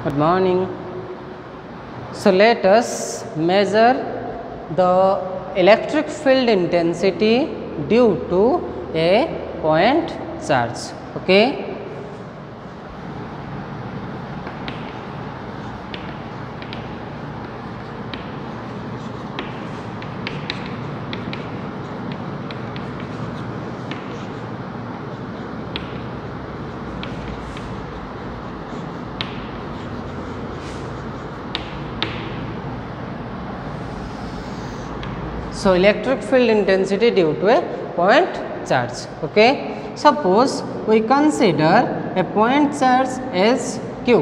Good morning. So let us measure the electric field intensity due to a point charge. Okay. So electric field intensity due to a point charge. Okay. Suppose we consider a point charge as q.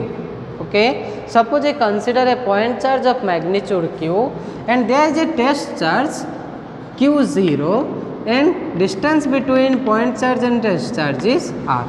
Okay. Suppose I consider a point charge of magnitude q and there is a test charge q0 and distance between point charge and test charge is r.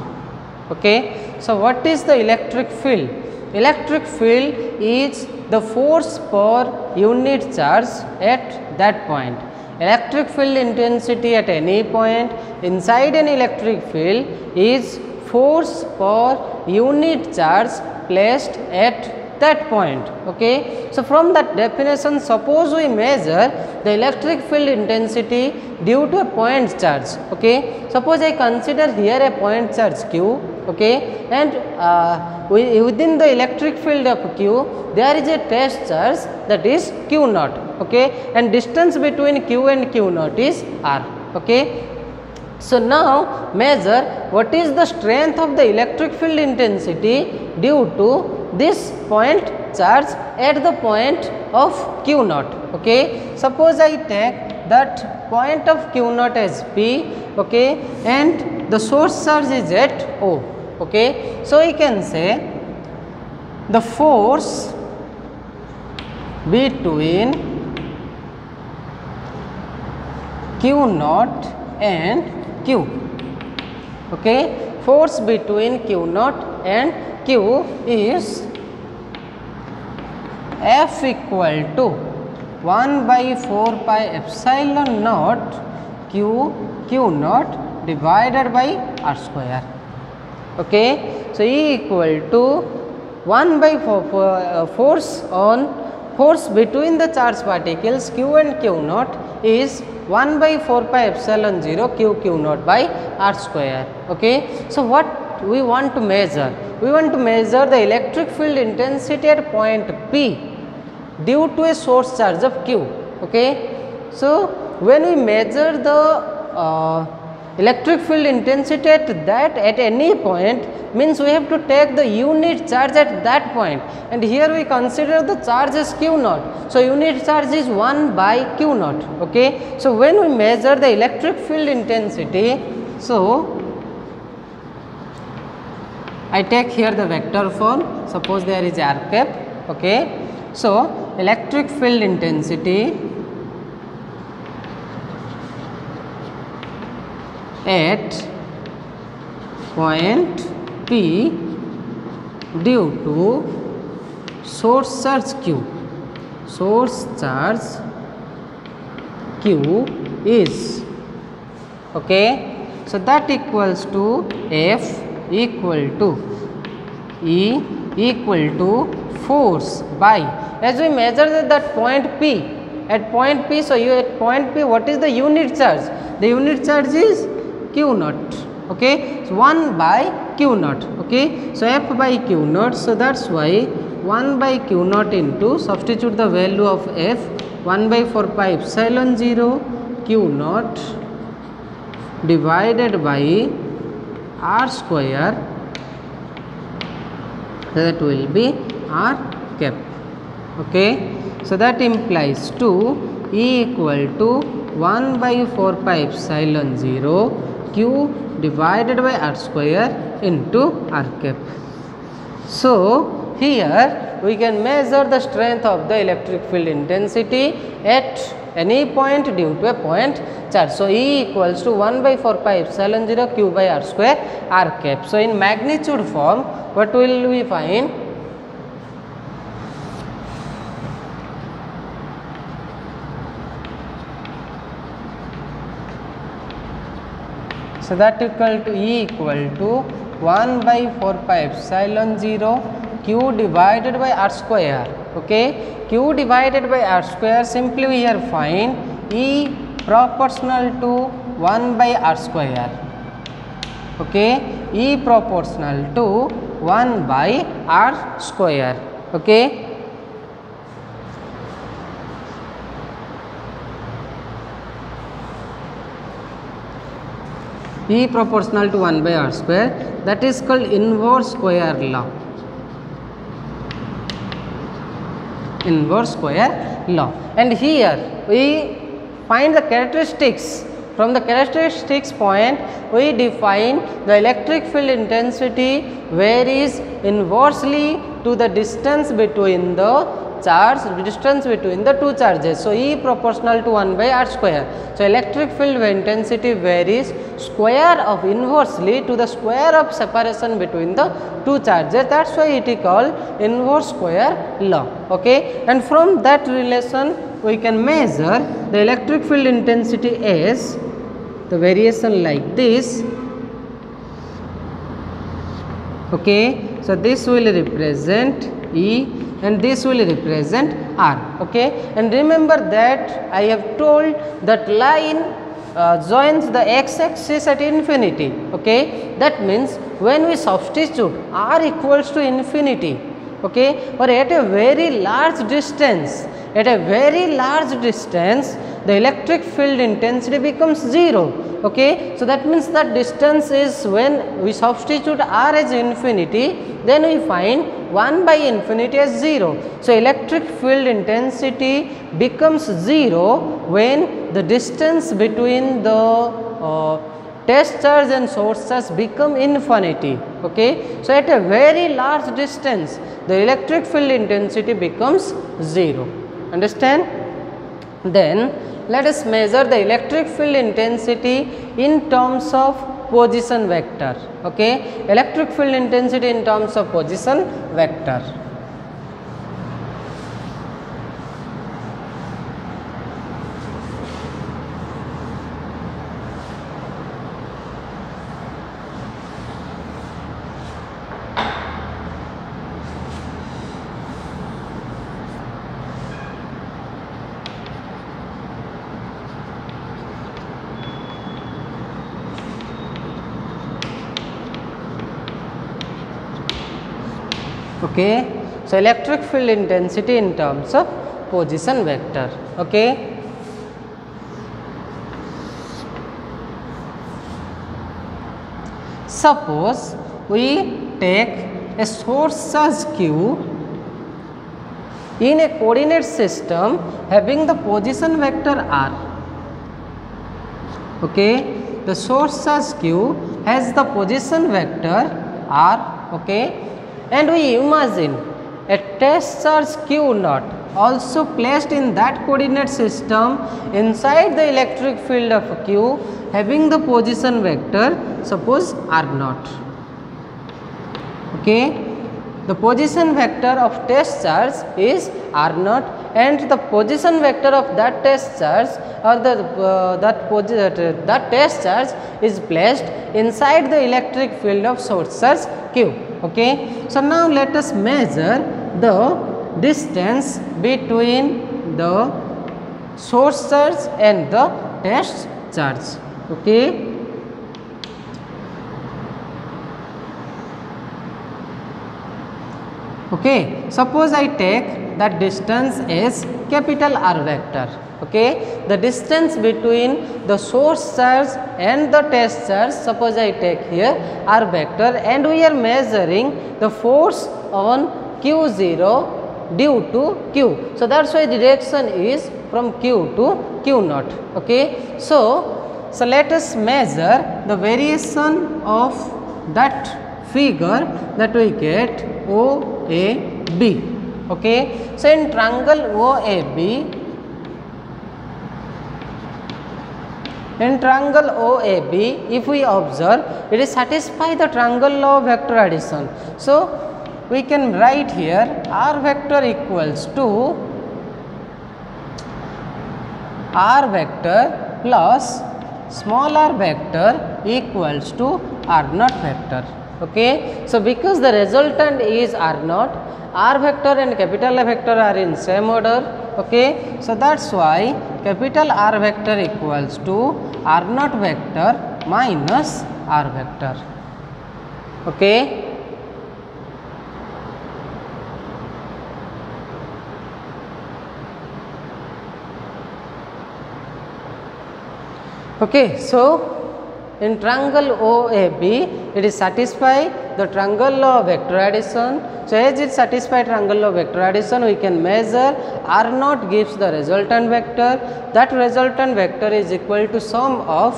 Okay. So what is the electric field? Electric field is the force per unit charge at that point. Electric field intensity at any point inside an electric field is force per unit charge placed at that point. Okay. So from that definition, suppose we measure the electric field intensity due to a point charge. Okay. Suppose I consider here a point charge q. Okay. And within the electric field of q there is a test charge that is q naught. Okay. And distance between q and q naught is r. Okay. So now measure what is the strength of the electric field intensity due to this point charge at the point of q naught. Okay. Suppose I take that point of q naught as p. Okay. And the source charge is at O. Okay. So we can say the force between q naught and q. Okay. Force between q naught and q is F equal to 1 by 4 pi epsilon naught q naught divided by r square. Okay. So E equal to 1 by 4 force between the charged particles q and q naught is 1 by 4 pi epsilon 0 q naught by r square. Okay. So what we want to measure? We want to measure the electric field intensity at point P due to a source charge of q. Okay. So when we measure the electric field intensity at any point, means we have to take the unit charge at that point, and here we consider the charge as q naught. So unit charge is 1 by q naught. Okay. So when we measure the electric field intensity, so I take here the vector form. Suppose there is r cap. Okay. So electric field intensity at point P due to source charge q. Source charge q is, okay. So that equals to F equal to E equal to force by, as we measure that point P, at point P. So you at point P, what is the unit charge? The unit charge is q naught. Okay. So 1 by q naught. Okay. So F by q naught. So that's why 1 by q naught into, substitute the value of F, 1 by 4 pi epsilon 0 q naught divided by r square, that will be r cap. Okay. So that implies to E equal to 1 by 4 pi epsilon 0 q divided by r square into r cap. So here we can measure the strength of the electric field intensity at any point due to a point charge. So E equals to 1 by 4 pi epsilon 0 q by r square r cap. So in magnitude form, what will we find? So that equal to E equal to 1 by 4 pi epsilon 0 q divided by r square. Okay, q divided by r square, simply we here find E proportional to 1 by r square. Okay, E proportional to 1 by r square. Okay. E proportional to 1 by r square, that is called inverse square law. Inverse square law. And here we find the characteristics. From the characteristics point, we define the electric field intensity varies inversely to the distance between the distance between the two charges. So, E proportional to 1 by r square. So, electric field intensity varies square of inversely to the square of separation between the two charges. That is why it is called inverse square law. Okay. And from that relation we can measure the electric field intensity as the variation like this. Okay. So, this will represent E and this will represent R. Okay. And remember that I have told that line joins the x axis at infinity. Okay. That means when we substitute R equals to infinity, okay, or at a very large distance, the electric field intensity becomes 0. Okay. So, that means that distance is, when we substitute R as infinity, then we find 1 by infinity as 0. So, electric field intensity becomes 0 when the distance between the test charge and source charge become infinity. Okay. So, at a very large distance, the electric field intensity becomes 0. Understand? Then let us measure the electric field intensity in terms of position vector. Okay. Electric field intensity in terms of position vector. Okay. So, electric field intensity in terms of position vector. Okay. Suppose we take a source charge q in a coordinate system having the position vector r. Okay. The source charge q has the position vector r. Okay. And we imagine a test charge q naught also placed in that coordinate system inside the electric field of q having the position vector, suppose r naught. Okay. The position vector of test charge is r naught, and the position vector of that test charge, or that test charge is placed inside the electric field of source charge q. Okay. So, now let us measure the distance between the source charge and the test charge. Okay. Okay. Suppose I take that distance as capital R vector. Okay. The distance between the source charge and the test charge, suppose I take here R vector, and we are measuring the force on Q0 due to Q. So, that is why the direction is from Q to Q naught. Okay. So, let us measure the variation of that figure that we get OAB. Okay. So, in triangle OAB, if we observe, it is satisfy the triangle law of vector addition. So, we can write here R vector equals to R vector plus small r vector equals to R naught vector. Okay, so because the resultant is R naught, R vector and capital A vector are in same order. Okay, so that's why capital R vector equals to R naught vector minus R vector. Okay. Okay, so in triangle OAB, it is satisfy the triangle law of vector addition. So as it satisfies triangle law of vector addition, we can measure R naught gives the resultant vector. That resultant vector is equal to sum of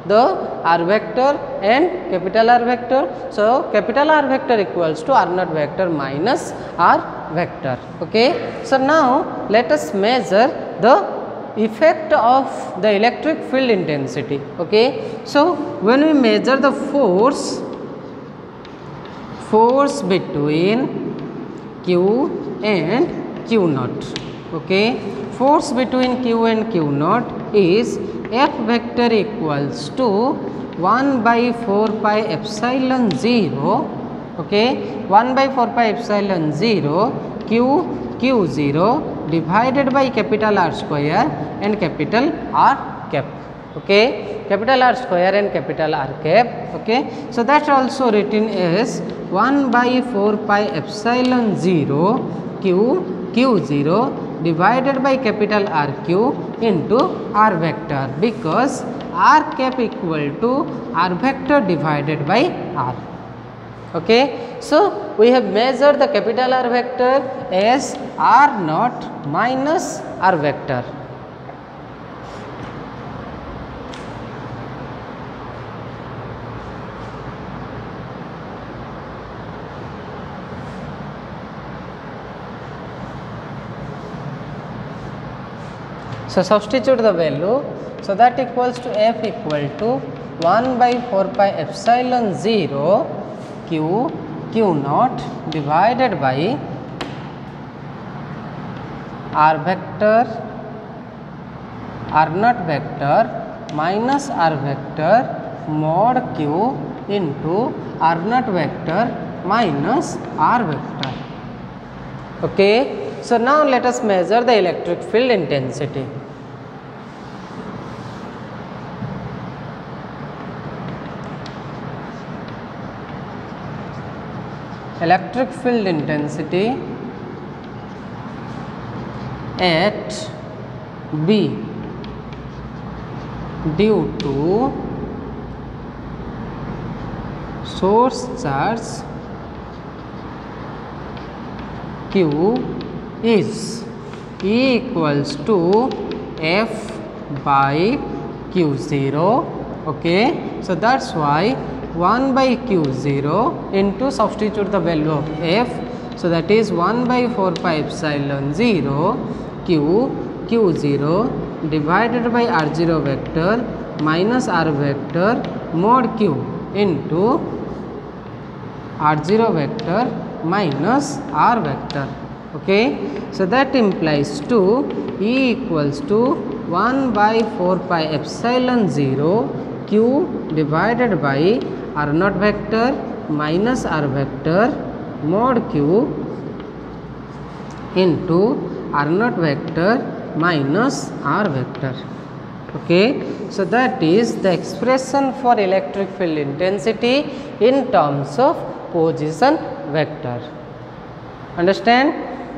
the R vector and capital R vector. So capital R vector equals to R naught vector minus R vector. Okay. So now let us measure the effect of the electric field intensity. Okay. So when we measure the force between Q and Q naught. Okay. Force between Q and Q naught is F vector equals to 1 by 4 pi epsilon 0. Okay. 1 by 4 pi epsilon 0 Q0 divided by capital R square and capital R cap. Okay, capital R square and capital R cap. Okay, so that's also written as 1 by 4 pi epsilon 0 Q0 divided by capital RQ into R vector, because R cap equal to R vector divided by R. Okay, so we have measured the capital R vector as R naught minus R vector. So substitute the value, so that equals to F equal to 1 by 4 pi epsilon 0 Q naught divided by R vector R naught vector minus R vector mod Q into R naught vector minus R vector. Okay. So now let us measure the electric field intensity. Electric field intensity at B due to source charge Q is E equals to F by Q0. Okay, so that's why 1 by Q0 into substitute the value of F. So that is 1 by 4 pi epsilon 0 Q0 divided by R0 vector minus R vector mod Q into R0 vector minus R vector. Okay. So that implies to E equals to 1 by 4 pi epsilon 0 Q divided by R naught vector minus R vector mod Q into R naught vector minus R vector. Okay. So that is the expression for electric field intensity in terms of position vector. Understand?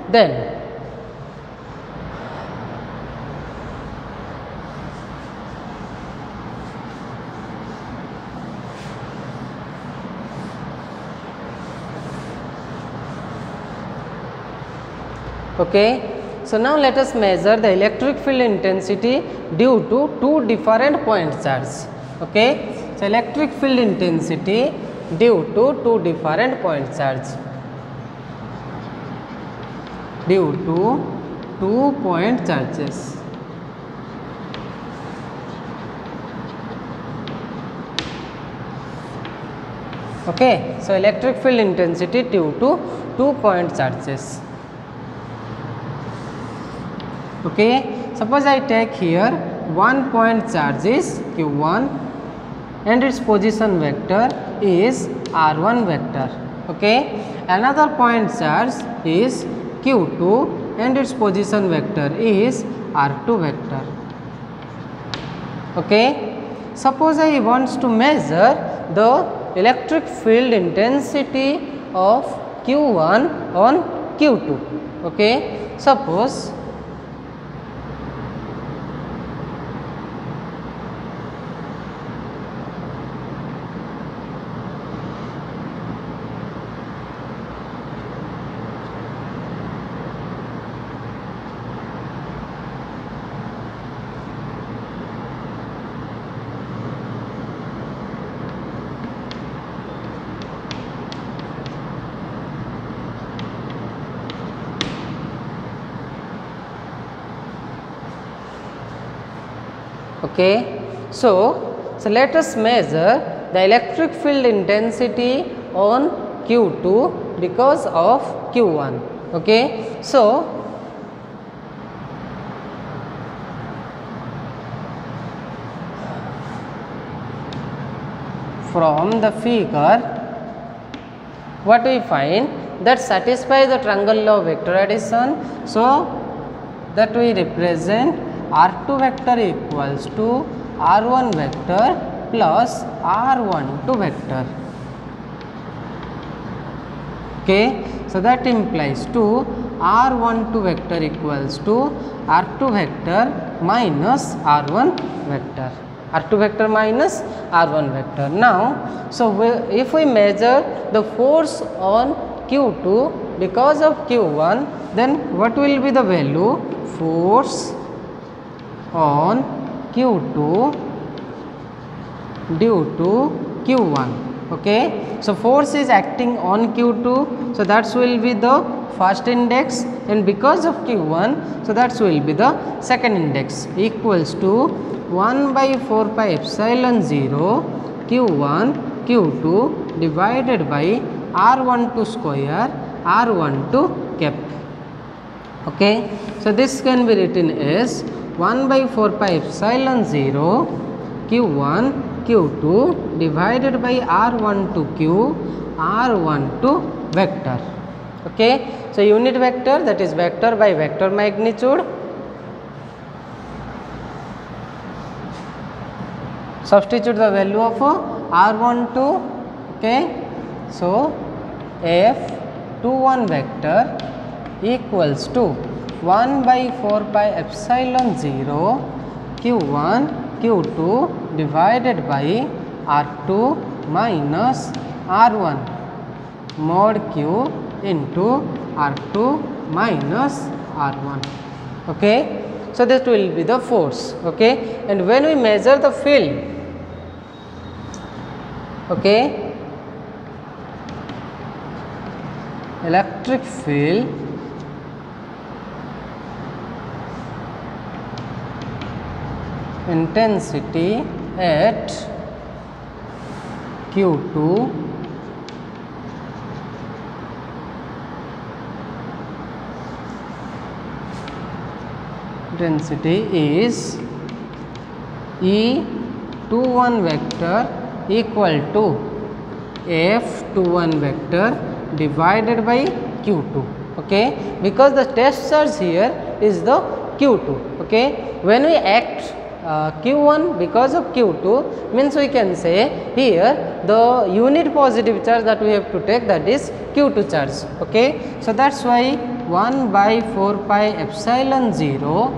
Then okay. So now let us measure the electric field intensity due to two different point charges. Okay. So electric field intensity due to two different point charges. Due to 2 point charges. Okay. So electric field intensity due to 2 point charges. Okay. Suppose I take here 1 point charge is Q1 and its position vector is r1 vector. Okay, another point charge is q2 and its position vector is r2 vector. Okay, suppose I wants to measure the electric field intensity of q1 on q2. Okay, suppose so let us measure the electric field intensity on q2 because of q1. Okay, so from the figure what we find that satisfy the triangle law of vector addition. So that we represent r2 vector equals to r1 vector plus r12 vector. Okay, so that implies to r12 vector equals to r2 vector minus r1 vector, r2 vector minus r1 vector. Now, so if we measure the force on q2 because of q1, then what will be the value? Force on q2 due to q1. Okay, so force is acting on q2, so that will be the first index, and because of q1, so that will be the second index, equals to 1 by 4 pi epsilon 0 q1 q2 divided by r12 square r12 cap. Okay, so this can be written as 1 by 4 pi epsilon 0 q1 q2 divided by r12 q r12 vector. Okay, so unit vector, that is vector by vector magnitude. Substitute the value of r12. Okay, so f21 vector equals to 1 by 4 pi epsilon 0 q1 q2 divided by r2 minus r1 mod q into r2 minus r1. Okay, so that will be the force. Okay, and when we measure the field, okay, electric field intensity at q2 intensity is E21 vector equal to F21 vector divided by q2. Okay, because the test charge here is the q2. Okay, when we act q1 because of q2, means we can say here the unit positive charge that we have to take, that is q2 charge. Okay, so that's why 1 by 4 pi epsilon 0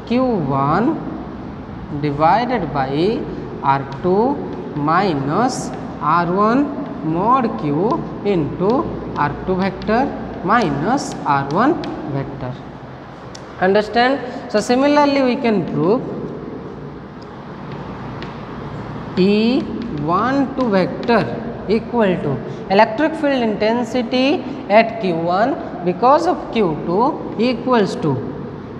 q1 divided by r2 minus r1 mod q into r2 vector minus r1 vector. Understand? So similarly we can prove E12 vector equal to electric field intensity at q1 because of q2 equals to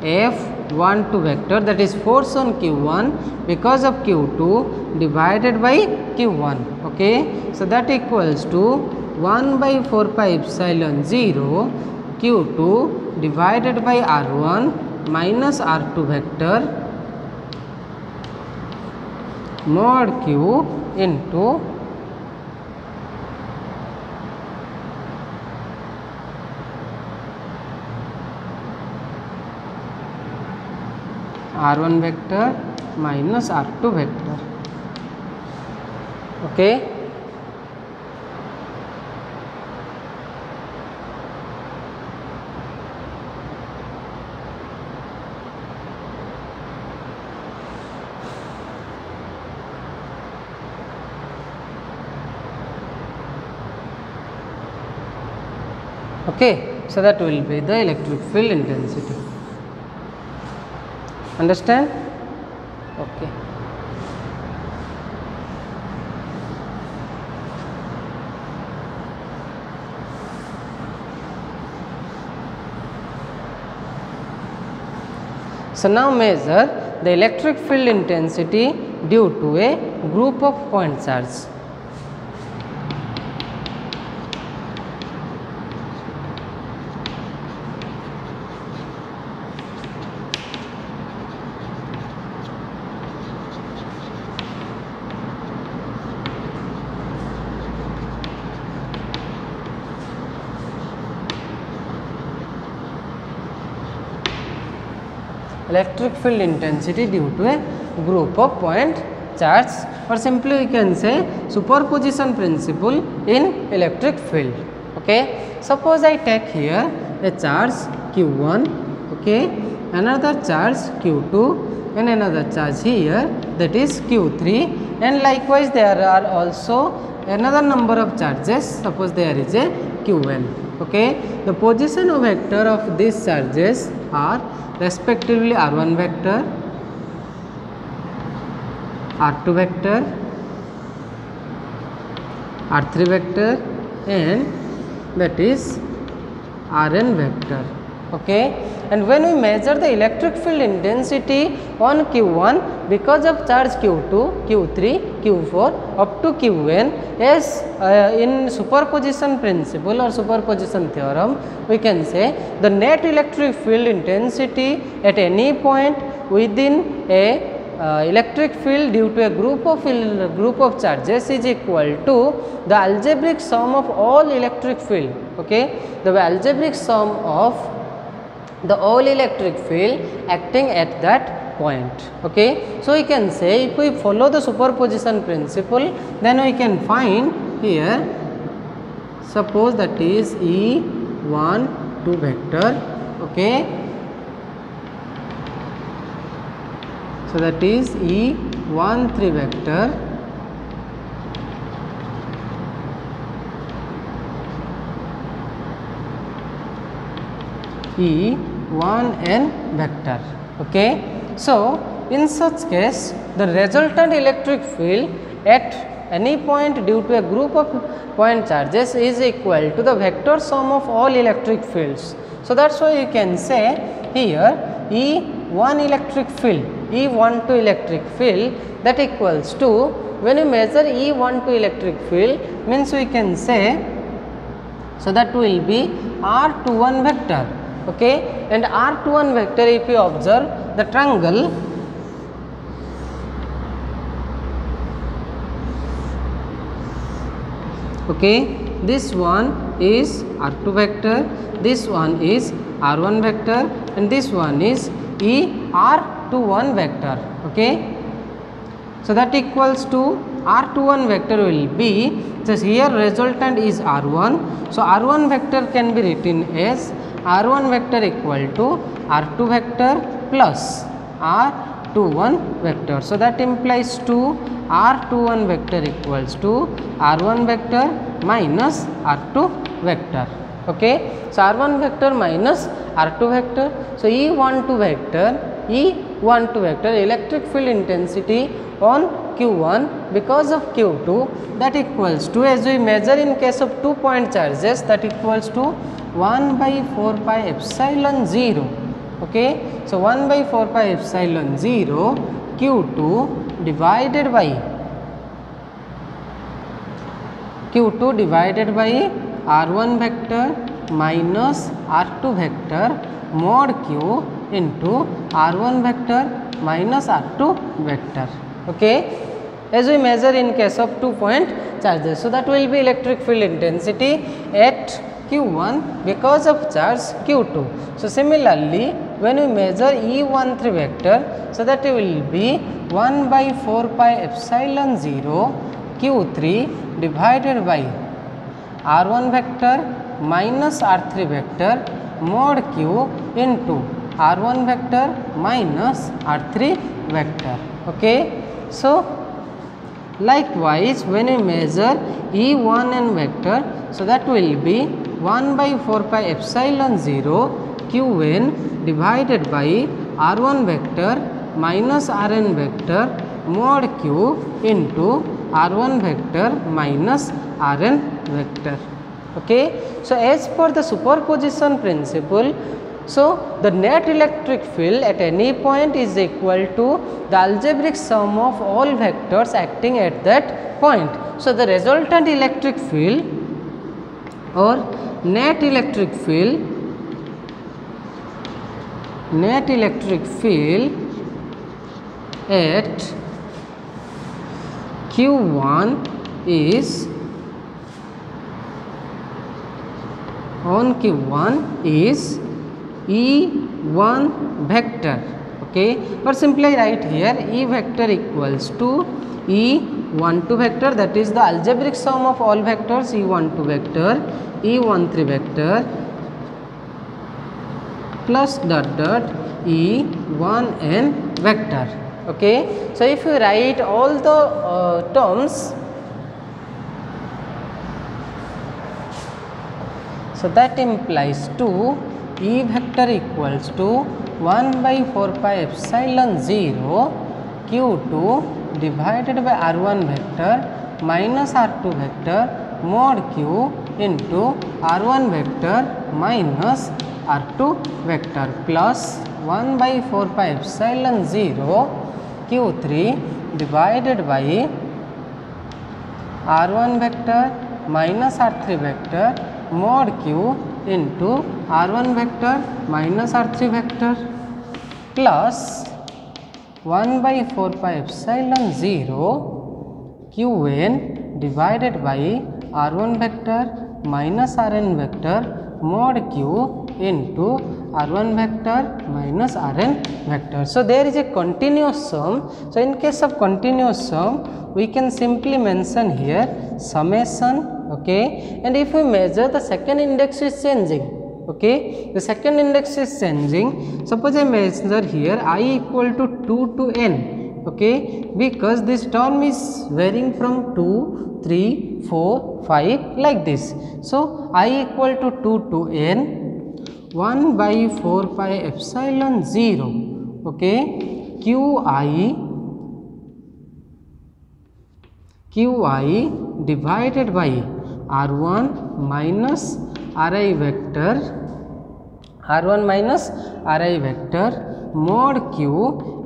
F12 vector, that is force on q1 because of q2 divided by q1. Okay, so that equals to 1 by 4 pi epsilon 0 q2 divided by r1 minus r2 vector mod q into r1 vector minus r2 vector. Okay. Okay, so that will be the electric field intensity. Understand? Okay. So now measure the electric field intensity due to a group of point charge. Electric field intensity due to a group of point charge, or simply we can say superposition principle in electric field. Okay. Suppose I take here a charge q1, okay, another charge q2 and another charge here, that is q3, and likewise there are also another number of charges, suppose there is a qn. Okay. The position vector of these charges are respectively r1 vector, r2 vector, r3 vector, and that is rn vector. Okay. And when we measure the electric field intensity on q1 because of charge q2, q3, q4 up to qn, as in superposition principle or superposition theorem, we can say the net electric field intensity at any point within a electric field due to a group of charges is equal to the algebraic sum of all electric field. Okay. The algebraic sum of the all electric field acting at that point. Okay. So, we can say if we follow the superposition principle, then we can find here, suppose that is E1 2 vector. Okay. So, that is E1 3 vector, E1n vector. Okay. So, in such case the resultant electric field at any point due to a group of point charges is equal to the vector sum of all electric fields. So, that is why you can say here E1 electric field, E12 electric field, that equals to, when you measure E12 electric field, means we can say, so that will be R21 vector. Okay. And R21 vector, if you observe the triangle, okay, this one is R2 vector, this one is R1 vector, and this one is ER21 vector. Okay. So, that equals to R21 vector will be, just here resultant is R1. So, R1 vector can be written as R1 vector equal to R2 vector plus R21 vector. So, that implies to R21 vector equals to R1 vector minus R2 vector. Okay. So, R1 vector minus R2 vector. So, E12 vector electric field intensity on q1 because of q2, that equals to, as we measure in case of 2 point charges, that equals to 1 by 4 pi epsilon 0. Okay. So, 1 by 4 pi epsilon 0 q2 divided by r1 vector minus r2 vector mod q into r1 vector minus r2 vector. Okay. as we measure in case of 2-point charges. So that will be electric field intensity at Q1 because of charge Q2. So similarly, when we measure E13 vector, so that will be 1 by 4 pi epsilon 0 Q3 divided by R1 vector minus R3 vector mod Q into R1 vector minus R3 vector. Okay. So likewise, when we measure E1n vector, so that will be 1 by 4 pi epsilon 0 Qn divided by R1 vector minus Rn vector mod Q into R1 vector minus Rn vector. Okay. So as per the superposition principle, so the net electric field at any point is equal to the algebraic sum of all vectors acting at that point. So the resultant electric field or net electric field at Q1 is on Q1 is E1 vector. Okay, or simply write here E vector equals to E12 vector, that is the algebraic sum of all vectors E12 vector, E13 vector plus dot dot E1n vector. Okay. So if you write all the terms, so that implies to E vector equals to 1 by 4 pi epsilon 0 Q2 divided by R1 vector minus R2 vector mod Q into R1 vector minus R2 vector plus 1 by 4 pi epsilon 0 Q3 divided by R1 vector minus R3 vector mod Q into R1 vector minus R3 vector plus 1 by 4 pi epsilon 0 Qn divided by R1 vector minus Rn vector mod Q into R1 vector minus Rn vector. So there is a continuous sum. So in case of continuous sum, we can simply mention here summation. Okay, and if we measure, the second index is changing. Okay, the second index is changing. Suppose I measure here I equal to 2 to n. Okay, because this term is varying from 2, 3, 4, 5 like this. So I equal to 2 to n 1 by 4 pi epsilon 0. Okay, Qi divided by R1 minus Ri vector, mod Q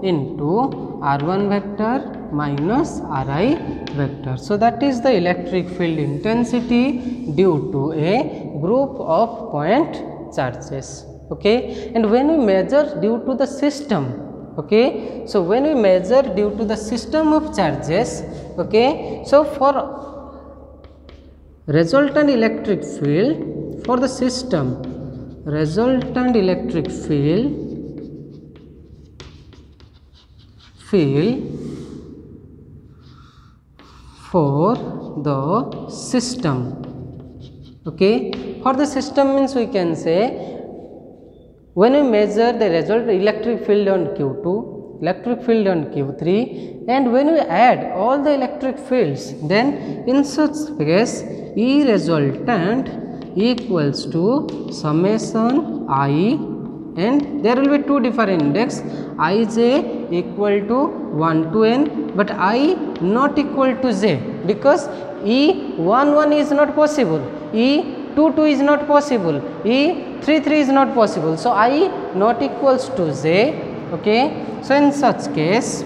into R1 vector minus Ri vector. So that is the electric field intensity due to a group of point charges. Okay, and when we measure due to the system, okay, so when we measure due to the system of charges, okay, so for resultant electric field for the system, resultant electric field for the system. Okay, for the system means we can say when we measure the result electric field on Q2, electric field on Q3, and when we add all the electric fields, then in such case E resultant equals to summation I, and there will be two different index Ij equal to 1 to n, but I not equal to j, because E11 is not possible, E22 is not possible, E33 is not possible. So I not equals to j. Okay, so in such case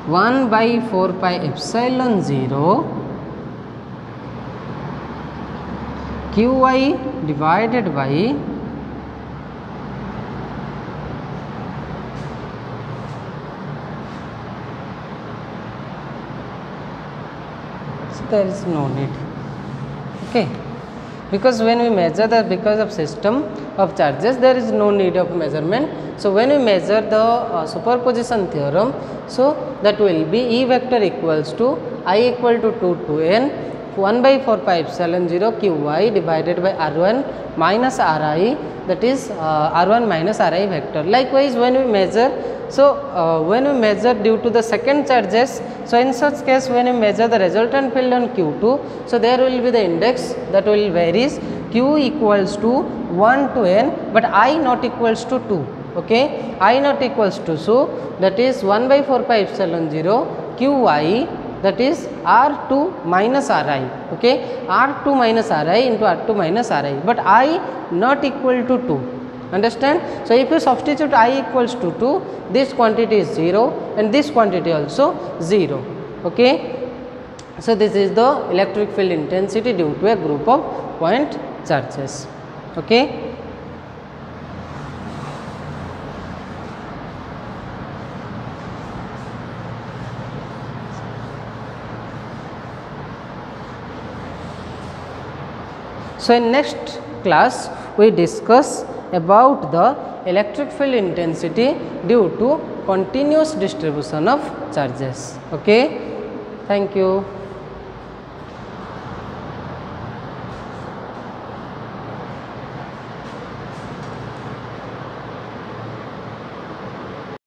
1 by 4 pi epsilon 0 Qi divided by there is no need. Okay, because when we measure the, because of system of charges there is no need of measurement. So when we measure the superposition theorem, so that will be E vector equals to I equal to 2 to n 1 by 4 pi epsilon 0 q y divided by r1 minus ri, that is r1 minus ri vector. Likewise when we measure, so when we measure due to the second charges, so in such case when we measure the resultant field on q2, so there will be the index that will varies q equals to 1 to n, but I not equals to 2. Okay, I not equals to, so that is 1 by 4 pi epsilon 0 q y, that is r2 minus ri. Okay, r2 minus ri into r2 minus ri, but I not equal to 2. Understand? So if you substitute I equals to 2, this quantity is 0 and this quantity also 0. Okay, so this is the electric field intensity due to a group of point charges. Okay. So in next class we discuss about the electric field intensity due to continuous distribution of charges. Okay, thank you.